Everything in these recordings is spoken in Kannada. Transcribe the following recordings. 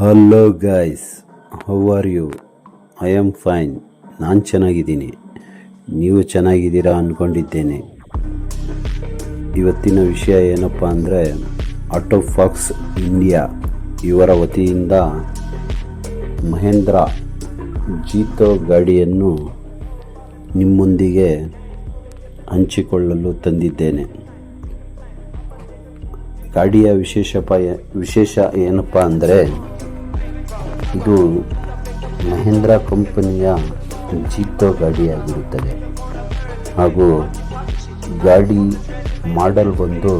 Hello guys, how are you? I am fine. ನಾನು ಚೆನ್ನಾಗಿದ್ದೀನಿ. ನೀವು ಚೆನ್ನಾಗಿದ್ದೀರಾ ಅಂದ್ಕೊಂಡಿದ್ದೇನೆ. ಇವತ್ತಿನ ವಿಷಯ ಏನಪ್ಪ ಅಂದರೆ, ಆಟೋ ಫಾಕ್ಸ್ ಇಂಡಿಯಾ ಇವರ ವತಿಯಿಂದ ಮಹೇಂದ್ರ ಜೀತೋ ಗಾಡಿಯನ್ನು ನಿಮ್ಮೊಂದಿಗೆ ಹಂಚಿಕೊಳ್ಳಲು ತಂದಿದ್ದೇನೆ. ಗಾಡಿಯ ವಿಶೇಷ ಏನಪ್ಪ ಅಂದರೆ, ಇದು ಮಹೇಂದ್ರ ಕಂಪನಿಯ ಜೀತೋ ಗಾಡಿಯಾಗಿರುತ್ತದೆ. ಹಾಗೂ ಗಾಡಿ ಮಾಡೆಲ್ ಬಂದು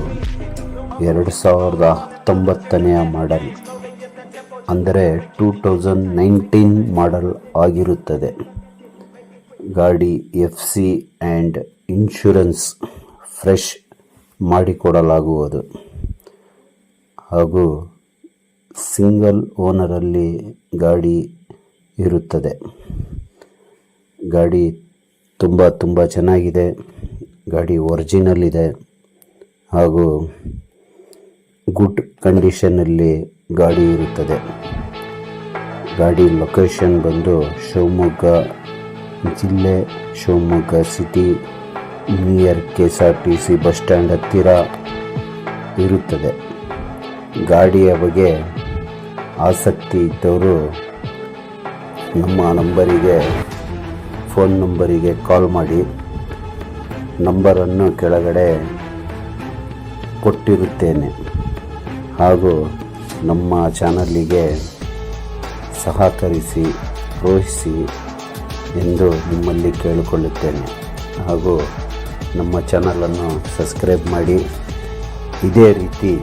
2019 ಮಾಡೆಲ್, ಅಂದರೆ 2019 ಮಾಡೆಲ್ ಆಗಿರುತ್ತದೆ. ಗಾಡಿ FC ಆ್ಯಂಡ್ ಇನ್ಶೂರೆನ್ಸ್ ಫ್ರೆಶ್ ಮಾಡಿಕೊಡಲಾಗುವುದು. ಹಾಗೂ ಸಿಂಗಲ್ ಓನರಲ್ಲಿ ಗಾಡಿ ಇರುತ್ತದೆ. ಗಾಡಿ ತುಂಬ ಚೆನ್ನಾಗಿದೆ. ಗಾಡಿ ಒರಿಜಿನಲ್ ಇದೆ ಹಾಗೂ ಗುಡ್ ಕಂಡೀಷನಲ್ಲಿ ಗಾಡಿ ಇರುತ್ತದೆ. ಗಾಡಿ ಲೊಕೇಶನ್ ಬಂದು ಶಿವಮೊಗ್ಗ ಜಿಲ್ಲೆ, Shivamogga city, near KSRTC bus stand ಹತ್ತಿರ ಇರುತ್ತದೆ. ಗಾಡಿಯ ಬಗ್ಗೆ ಆಸಕ್ತಿ ಇದ್ದವರು ನಮ್ಮ ಫೋನ್ ನಂಬರಿಗೆ ಕಾಲ್ ಮಾಡಿ. ನಂಬರನ್ನು ಕೆಳಗಡೆ ಕೊಟ್ಟಿರುತ್ತೇನೆ. ಹಾಗೂ ನಮ್ಮ ಚಾನಲಿಗೆ ಸಹಕರಿಸಿ, ಪ್ರೋತ್ಸಾಹಿಸಿ ಎಂದು ನಿಮ್ಮಲ್ಲಿ ಕೇಳಿಕೊಳ್ಳುತ್ತೇನೆ. ಹಾಗೂ ನಮ್ಮ ಚಾನಲನ್ನು ಸಬ್ಸ್ಕ್ರೈಬ್ ಮಾಡಿ. ಇದೇ ರೀತಿ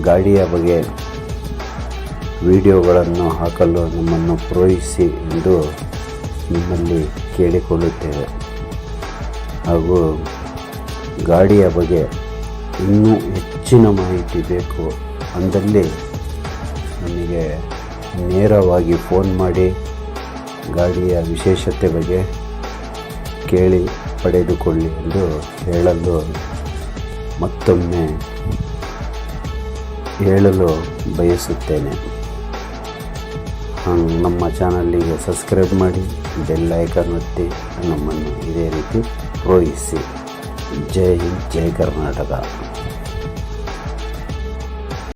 ಗಾಡಿಯ ಬಗ್ಗೆ ವಿಡಿಯೋಗಳನ್ನು ಹಾಕಲು ನಮ್ಮನ್ನು ಪ್ರೋತ್ಸಾಹಿಸಿ ಎಂದು ನಿಮ್ಮಲ್ಲಿ ಕೇಳಿಕೊಳ್ಳುತ್ತೇವೆ. ಹಾಗೂ ಗಾಡಿಯ ಬಗ್ಗೆ ಇನ್ನೂ ಹೆಚ್ಚಿನ ಮಾಹಿತಿ ಬೇಕು ಅಂದಲ್ಲಿ ನಮಗೆ ನೇರವಾಗಿ ಫೋನ್ ಮಾಡಿ ಗಾಡಿಯ ವಿಶೇಷತೆ ಬಗ್ಗೆ ಕೇಳಿ ಪಡೆದುಕೊಳ್ಳಿ ಎಂದು ಹೇಳಲು ಬಯಸುತ್ತೇನೆ. ನಮ್ಮ ಚಾನಲಿಗೆ ಸಬ್ಸ್ಕ್ರೈಬ್ ಮಾಡಿ, ಬೆಲ್ ಐಕಾನ್ ಒತ್ತಿ ನಮ್ಮನ್ನು ಇದೇ ರೀತಿ ಪ್ರೋತ್ಸಾಹಿಸಿ. ಜೈ ಹಿಂದ್, ಜೈ ಕರ್ನಾಟಕ.